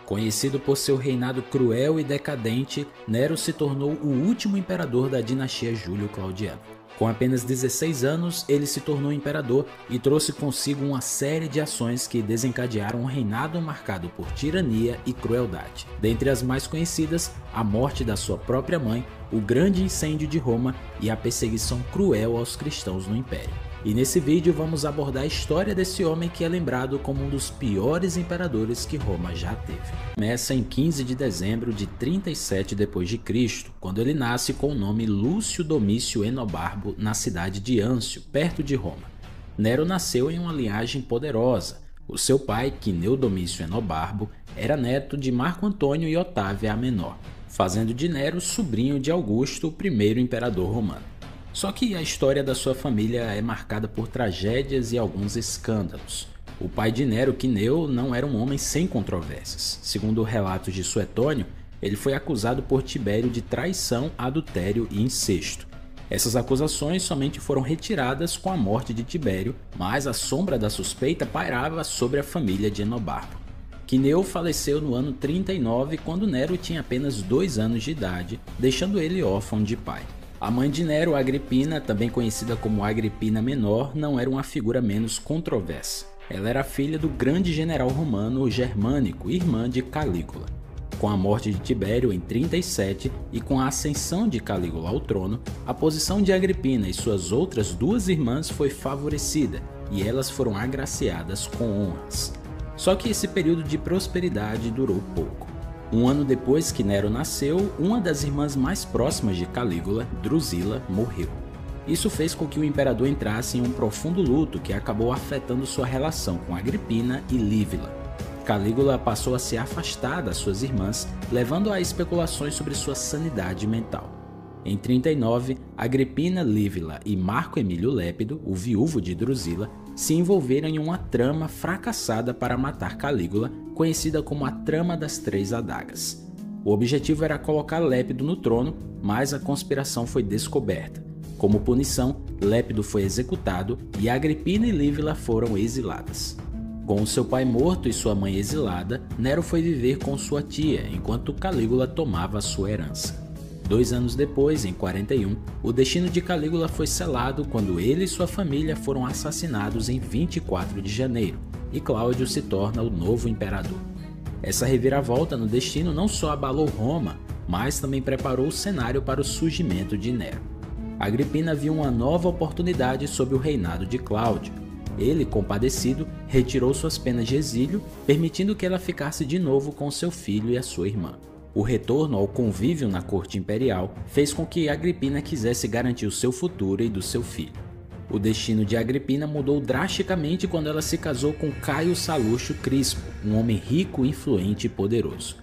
Conhecido por seu reinado cruel e decadente, Nero se tornou o último imperador da dinastia Júlio-Claudiana. Com apenas 16 anos, ele se tornou imperador e trouxe consigo uma série de ações que desencadearam um reinado marcado por tirania e crueldade. Dentre as mais conhecidas, a morte da sua própria mãe, o grande incêndio de Roma e a perseguição cruel aos cristãos no Império. E nesse vídeo vamos abordar a história desse homem que é lembrado como um dos piores imperadores que Roma já teve. Começa em 15 de dezembro de 37 d.C., quando ele nasce com o nome Lúcio Domício Enobarbo na cidade de Âncio, perto de Roma. Nero nasceu em uma linhagem poderosa. O seu pai, Quineu Domício Enobarbo, era neto de Marco Antônio e Otávia a Menor, fazendo de Nero sobrinho de Augusto, o primeiro imperador romano. Só que a história da sua família é marcada por tragédias e alguns escândalos. O pai de Nero, Quineu, não era um homem sem controvérsias. Segundo relatos de Suetônio, ele foi acusado por Tibério de traição, adultério e incesto. Essas acusações somente foram retiradas com a morte de Tibério, mas a sombra da suspeita pairava sobre a família de Enobarbo. Quineu faleceu no ano 39, quando Nero tinha apenas 2 anos de idade, deixando ele órfão de pai. A mãe de Nero, Agripina, também conhecida como Agripina Menor, não era uma figura menos controversa. Ela era filha do grande general romano Germânico, irmã de Calígula. Com a morte de Tibério em 37 e com a ascensão de Calígula ao trono, a posição de Agripina e suas outras 2 irmãs foi favorecida e elas foram agraciadas com honras. Só que esse período de prosperidade durou pouco. Um ano depois que Nero nasceu, uma das irmãs mais próximas de Calígula, Drusila, morreu. Isso fez com que o imperador entrasse em um profundo luto que acabou afetando sua relação com Agripina e Lívila. Calígula passou a se afastar das suas irmãs, levando a especulações sobre sua sanidade mental. Em 39, Agripina, Lívila e Marco Emílio Lépido, o viúvo de Drusila, se envolveram em uma trama fracassada para matar Calígula, conhecida como a Trama das 3 Adagas. O objetivo era colocar Lépido no trono, mas a conspiração foi descoberta. Como punição, Lépido foi executado e Agripina e Lívila foram exiladas. Com seu pai morto e sua mãe exilada, Nero foi viver com sua tia, enquanto Calígula tomava a sua herança. 2 anos depois, em 41, o destino de Calígula foi selado quando ele e sua família foram assassinados em 24 de janeiro, e Cláudio se torna o novo imperador. Essa reviravolta no destino não só abalou Roma, mas também preparou o cenário para o surgimento de Nero. Agripina viu uma nova oportunidade sob o reinado de Cláudio. Ele, compadecido, retirou suas penas de exílio, permitindo que ela ficasse de novo com seu filho e a sua irmã. O retorno ao convívio na corte imperial fez com que Agripina quisesse garantir o seu futuro e do seu filho. O destino de Agripina mudou drasticamente quando ela se casou com Caio Salustio Crispo, um homem rico, influente e poderoso.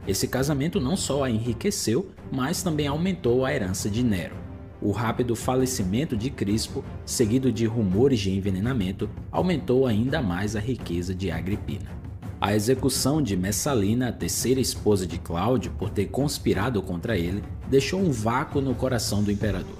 Esse casamento não só a enriqueceu, mas também aumentou a herança de Nero. O rápido falecimento de Crispo, seguido de rumores de envenenamento, aumentou ainda mais a riqueza de Agripina. A execução de Messalina, a terceira esposa de Cláudio, por ter conspirado contra ele, deixou um vácuo no coração do imperador.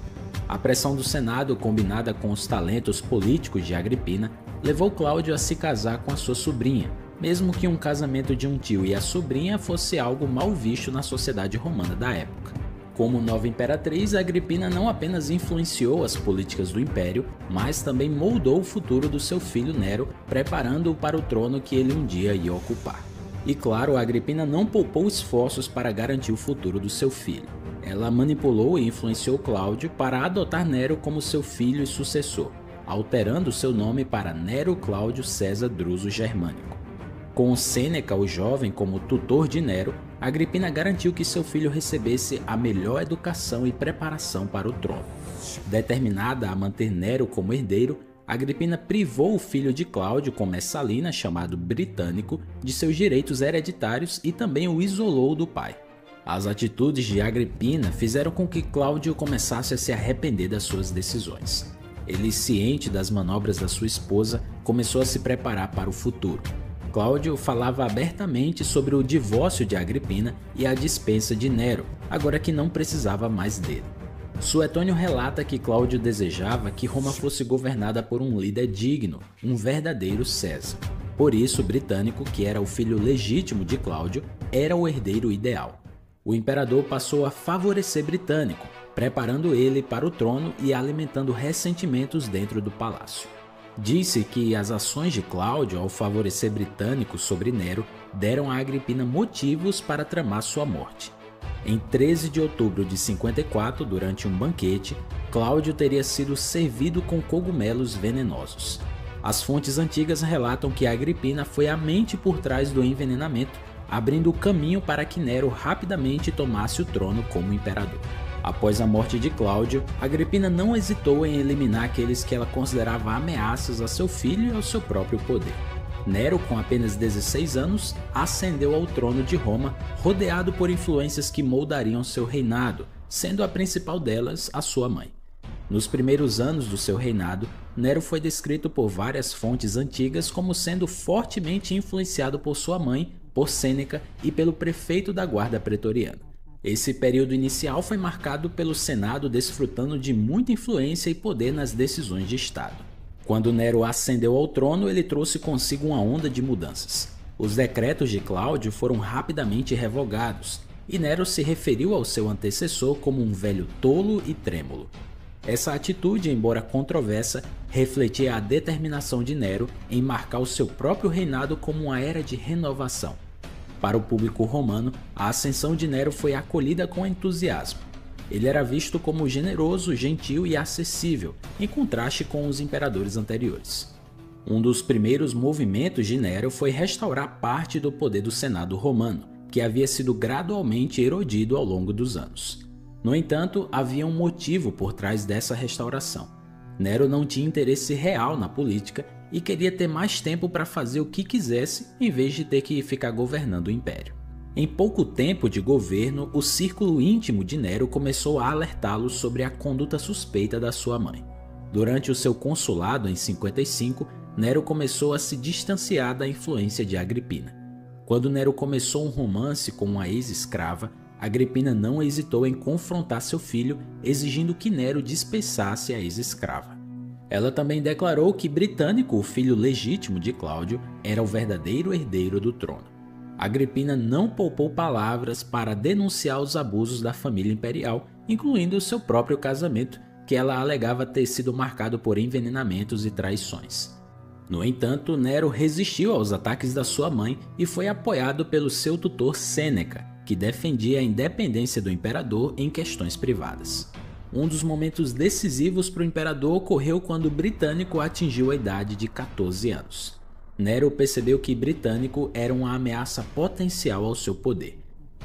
A pressão do Senado, combinada com os talentos políticos de Agripina, levou Cláudio a se casar com a sua sobrinha, mesmo que um casamento de um tio e a sobrinha fosse algo mal visto na sociedade romana da época. Como nova imperatriz, Agripina não apenas influenciou as políticas do império, mas também moldou o futuro do seu filho Nero, preparando-o para o trono que ele um dia ia ocupar. E claro, Agripina não poupou esforços para garantir o futuro do seu filho. Ela manipulou e influenciou Cláudio para adotar Nero como seu filho e sucessor, alterando seu nome para Nero Cláudio César Druso Germânico. Com Sêneca, o jovem, como tutor de Nero, Agripina garantiu que seu filho recebesse a melhor educação e preparação para o trono. Determinada a manter Nero como herdeiro, Agripina privou o filho de Cláudio com Messalina, chamado Britânico, de seus direitos hereditários e também o isolou do pai. As atitudes de Agripina fizeram com que Cláudio começasse a se arrepender das suas decisões. Ele, ciente das manobras da sua esposa, começou a se preparar para o futuro. Cláudio falava abertamente sobre o divórcio de Agripina e a dispensa de Nero, agora que não precisava mais dele. Suetônio relata que Cláudio desejava que Roma fosse governada por um líder digno, um verdadeiro César. Por isso, Britânico, que era o filho legítimo de Cláudio, era o herdeiro ideal. O imperador passou a favorecer Britânico, preparando ele para o trono e alimentando ressentimentos dentro do palácio. Disse que as ações de Cláudio ao favorecer Britânico sobre Nero deram a Agripina motivos para tramar sua morte. Em 13 de outubro de 54, durante um banquete, Cláudio teria sido servido com cogumelos venenosos. As fontes antigas relatam que Agripina foi a mente por trás do envenenamento, abrindo o caminho para que Nero rapidamente tomasse o trono como imperador. Após a morte de Cláudio, Agripina não hesitou em eliminar aqueles que ela considerava ameaças a seu filho e ao seu próprio poder. Nero, com apenas 16 anos, ascendeu ao trono de Roma, rodeado por influências que moldariam seu reinado, sendo a principal delas a sua mãe. Nos primeiros anos do seu reinado, Nero foi descrito por várias fontes antigas como sendo fortemente influenciado por sua mãe, por Sêneca e pelo prefeito da guarda pretoriana. Esse período inicial foi marcado pelo Senado desfrutando de muita influência e poder nas decisões de Estado. Quando Nero ascendeu ao trono, ele trouxe consigo uma onda de mudanças. Os decretos de Cláudio foram rapidamente revogados, e Nero se referiu ao seu antecessor como um velho tolo e trêmulo. Essa atitude, embora controversa, refletia a determinação de Nero em marcar o seu próprio reinado como uma era de renovação. Para o público romano, a ascensão de Nero foi acolhida com entusiasmo. Ele era visto como generoso, gentil e acessível, em contraste com os imperadores anteriores. Um dos primeiros movimentos de Nero foi restaurar parte do poder do Senado romano, que havia sido gradualmente erodido ao longo dos anos. No entanto, havia um motivo por trás dessa restauração. Nero não tinha interesse real na política e queria ter mais tempo para fazer o que quisesse em vez de ter que ficar governando o império. Em pouco tempo de governo, o círculo íntimo de Nero começou a alertá-lo sobre a conduta suspeita da sua mãe. Durante o seu consulado em 55, Nero começou a se distanciar da influência de Agripina. Quando Nero começou um romance com uma ex-escrava, Agripina não hesitou em confrontar seu filho, exigindo que Nero dispensasse a ex-escrava. Ela também declarou que Britânico, o filho legítimo de Cláudio, era o verdadeiro herdeiro do trono. Agripina não poupou palavras para denunciar os abusos da família imperial, incluindo o seu próprio casamento, que ela alegava ter sido marcado por envenenamentos e traições. No entanto, Nero resistiu aos ataques da sua mãe e foi apoiado pelo seu tutor Sêneca, que defendia a independência do imperador em questões privadas. Um dos momentos decisivos para o imperador ocorreu quando Britânico atingiu a idade de 14 anos. Nero percebeu que Britânico era uma ameaça potencial ao seu poder.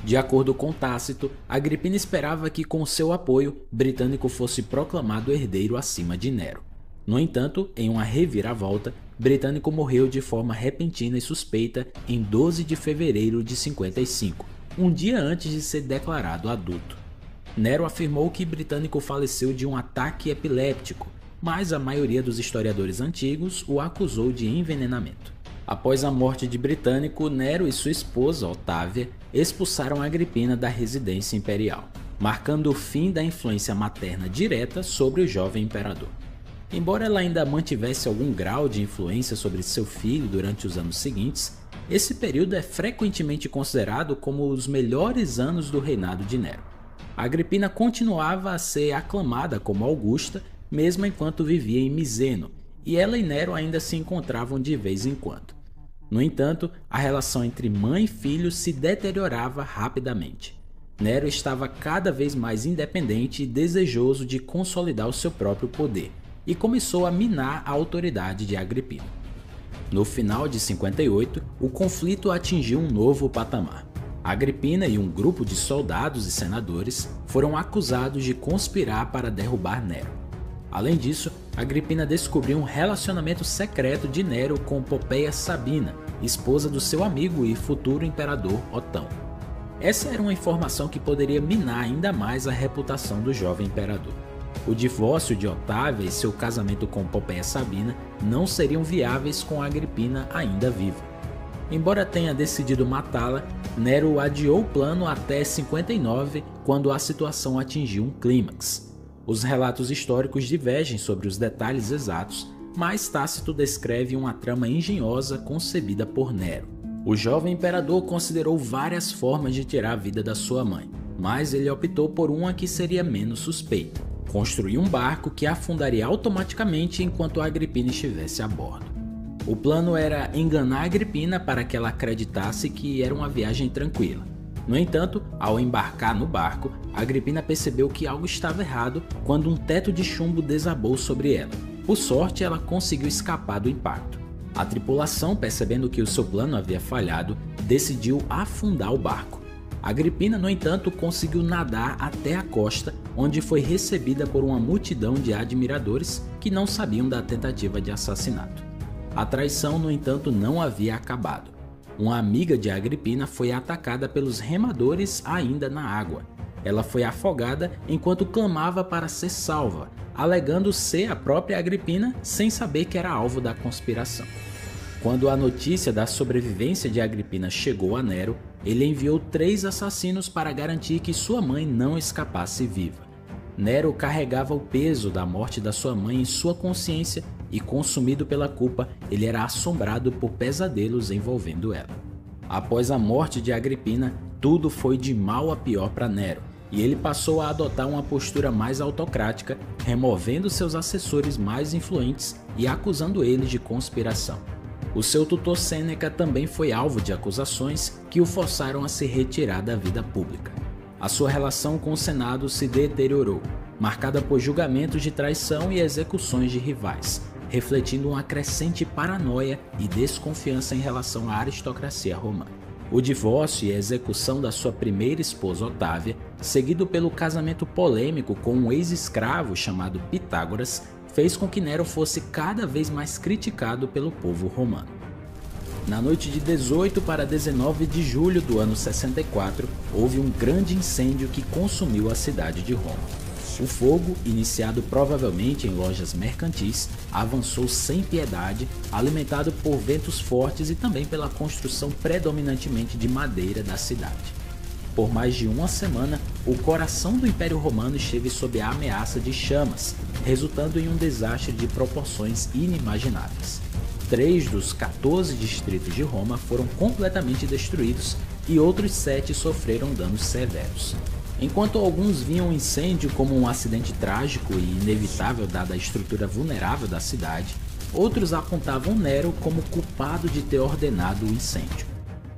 De acordo com Tácito, Agripina esperava que com seu apoio, Britânico fosse proclamado herdeiro acima de Nero. No entanto, em uma reviravolta, Britânico morreu de forma repentina e suspeita em 12 de fevereiro de 55, um dia antes de ser declarado adulto. Nero afirmou que Britânico faleceu de um ataque epiléptico, mas a maioria dos historiadores antigos o acusou de envenenamento. Após a morte de Britânico, Nero e sua esposa, Otávia, expulsaram Agripina da residência imperial, marcando o fim da influência materna direta sobre o jovem imperador. Embora ela ainda mantivesse algum grau de influência sobre seu filho durante os anos seguintes, esse período é frequentemente considerado como os melhores anos do reinado de Nero. Agripina continuava a ser aclamada como Augusta, mesmo enquanto vivia em Miseno, e ela e Nero ainda se encontravam de vez em quando. No entanto, a relação entre mãe e filho se deteriorava rapidamente. Nero estava cada vez mais independente e desejoso de consolidar o seu próprio poder, e começou a minar a autoridade de Agripina. No final de 58, o conflito atingiu um novo patamar. Agripina e um grupo de soldados e senadores foram acusados de conspirar para derrubar Nero. Além disso, Agripina descobriu um relacionamento secreto de Nero com Poppaea Sabina, esposa do seu amigo e futuro imperador Otão. Essa era uma informação que poderia minar ainda mais a reputação do jovem imperador. O divórcio de Otávia e seu casamento com Poppaea Sabina não seriam viáveis com Agripina ainda viva. Embora tenha decidido matá-la, Nero adiou o plano até 59, quando a situação atingiu um clímax. Os relatos históricos divergem sobre os detalhes exatos, mas Tácito descreve uma trama engenhosa concebida por Nero. O jovem imperador considerou várias formas de tirar a vida da sua mãe, mas ele optou por uma que seria menos suspeita: construir um barco que afundaria automaticamente enquanto Agripina estivesse a bordo. O plano era enganar Agripina para que ela acreditasse que era uma viagem tranquila. No entanto, ao embarcar no barco, Agripina percebeu que algo estava errado quando um teto de chumbo desabou sobre ela. Por sorte, ela conseguiu escapar do impacto. A tripulação, percebendo que o seu plano havia falhado, decidiu afundar o barco. Agripina, no entanto, conseguiu nadar até a costa, onde foi recebida por uma multidão de admiradores que não sabiam da tentativa de assassinato. A traição, no entanto, não havia acabado. Uma amiga de Agripina foi atacada pelos remadores ainda na água. Ela foi afogada enquanto clamava para ser salva, alegando ser a própria Agripina sem saber que era alvo da conspiração. Quando a notícia da sobrevivência de Agripina chegou a Nero, ele enviou 3 assassinos para garantir que sua mãe não escapasse viva. Nero carregava o peso da morte da sua mãe em sua consciência e, consumido pela culpa, ele era assombrado por pesadelos envolvendo ela. Após a morte de Agripina, tudo foi de mal a pior para Nero, e ele passou a adotar uma postura mais autocrática, removendo seus assessores mais influentes e acusando eles de conspiração. O seu tutor Sêneca também foi alvo de acusações que o forçaram a se retirar da vida pública. A sua relação com o Senado se deteriorou, marcada por julgamentos de traição e execuções de rivais, refletindo uma crescente paranoia e desconfiança em relação à aristocracia romana. O divórcio e a execução da sua primeira esposa Otávia, seguido pelo casamento polêmico com um ex-escravo chamado Pitágoras, fez com que Nero fosse cada vez mais criticado pelo povo romano. Na noite de 18 para 19 de julho do ano 64, houve um grande incêndio que consumiu a cidade de Roma. O fogo, iniciado provavelmente em lojas mercantis, avançou sem piedade, alimentado por ventos fortes e também pela construção predominantemente de madeira da cidade. Por mais de uma semana, o coração do Império Romano esteve sob a ameaça de chamas, resultando em um desastre de proporções inimagináveis. 3 dos 14 distritos de Roma foram completamente destruídos e outros 7 sofreram danos severos. Enquanto alguns viam o incêndio como um acidente trágico e inevitável dada a estrutura vulnerável da cidade, outros apontavam Nero como culpado de ter ordenado o incêndio.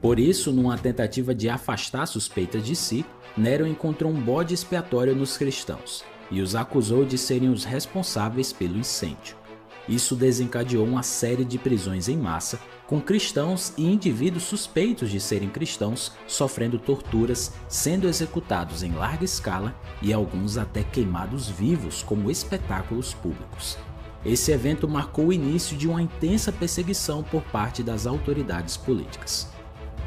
Por isso, numa tentativa de afastar suspeitas de si, Nero encontrou um bode expiatório nos cristãos e os acusou de serem os responsáveis pelo incêndio. Isso desencadeou uma série de prisões em massa, com cristãos e indivíduos suspeitos de serem cristãos sofrendo torturas, sendo executados em larga escala e alguns até queimados vivos como espetáculos públicos. Esse evento marcou o início de uma intensa perseguição por parte das autoridades políticas.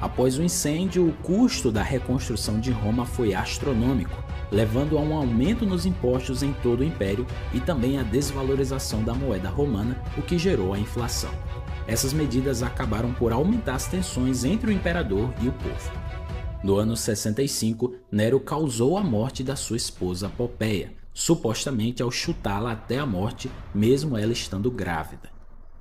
Após o incêndio, o custo da reconstrução de Roma foi astronômico, levando a um aumento nos impostos em todo o império e também a desvalorização da moeda romana, o que gerou a inflação. Essas medidas acabaram por aumentar as tensões entre o imperador e o povo. No ano 65, Nero causou a morte da sua esposa Popéia, supostamente ao chutá-la até a morte, mesmo ela estando grávida.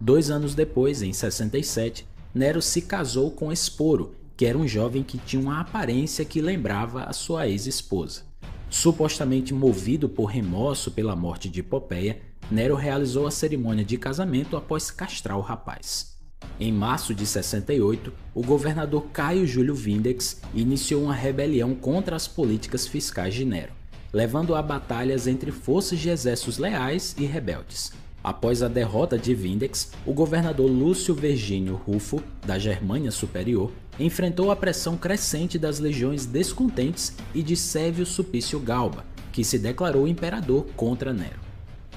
2 anos depois, em 67, Nero se casou com Esporo, que era um jovem que tinha uma aparência que lembrava a sua ex-esposa. Supostamente movido por remorso pela morte de Popéia, Nero realizou a cerimônia de casamento após castrar o rapaz. Em março de 68, o governador Caio Júlio Vindex iniciou uma rebelião contra as políticas fiscais de Nero, levando a batalhas entre forças de exércitos leais e rebeldes. Após a derrota de Vindex, o governador Lúcio Vergínio Rufo, da Germânia Superior, enfrentou a pressão crescente das legiões descontentes e de Sérvio Sulpício Galba, que se declarou imperador contra Nero.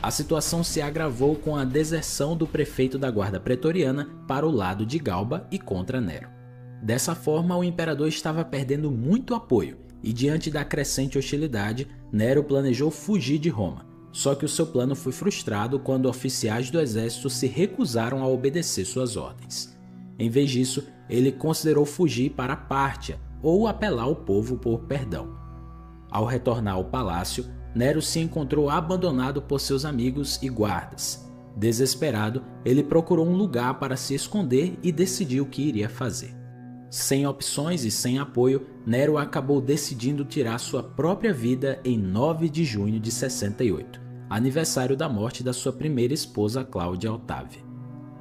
A situação se agravou com a deserção do prefeito da guarda pretoriana para o lado de Galba e contra Nero. Dessa forma, o imperador estava perdendo muito apoio e, diante da crescente hostilidade, Nero planejou fugir de Roma. Só que o seu plano foi frustrado quando oficiais do exército se recusaram a obedecer suas ordens. Em vez disso, ele considerou fugir para Pártia ou apelar ao povo por perdão. Ao retornar ao palácio, Nero se encontrou abandonado por seus amigos e guardas. Desesperado, ele procurou um lugar para se esconder e decidiu o que iria fazer. Sem opções e sem apoio, Nero acabou decidindo tirar sua própria vida em 9 de junho de 68, aniversário da morte da sua primeira esposa Cláudia Otávia.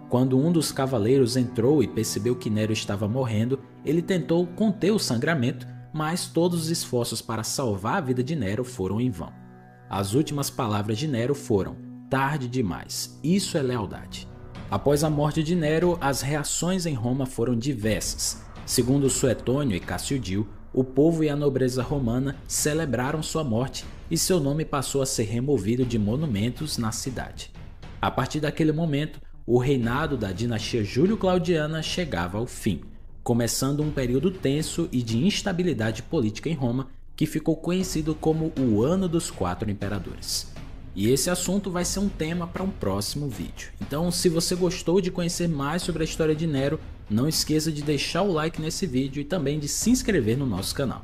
Quando um dos cavaleiros entrou e percebeu que Nero estava morrendo, ele tentou conter o sangramento, mas todos os esforços para salvar a vida de Nero foram em vão. As últimas palavras de Nero foram: "Tarde demais, isso é lealdade." Após a morte de Nero, as reações em Roma foram diversas. Segundo Suetônio e Cassiodil, o povo e a nobreza romana celebraram sua morte e seu nome passou a ser removido de monumentos na cidade. A partir daquele momento, o reinado da dinastia Júlio-Claudiana chegava ao fim, começando um período tenso e de instabilidade política em Roma que ficou conhecido como o Ano dos Quatro Imperadores. E esse assunto vai ser um tema para um próximo vídeo. Então, se você gostou de conhecer mais sobre a história de Nero, não esqueça de deixar o like nesse vídeo e também de se inscrever no nosso canal.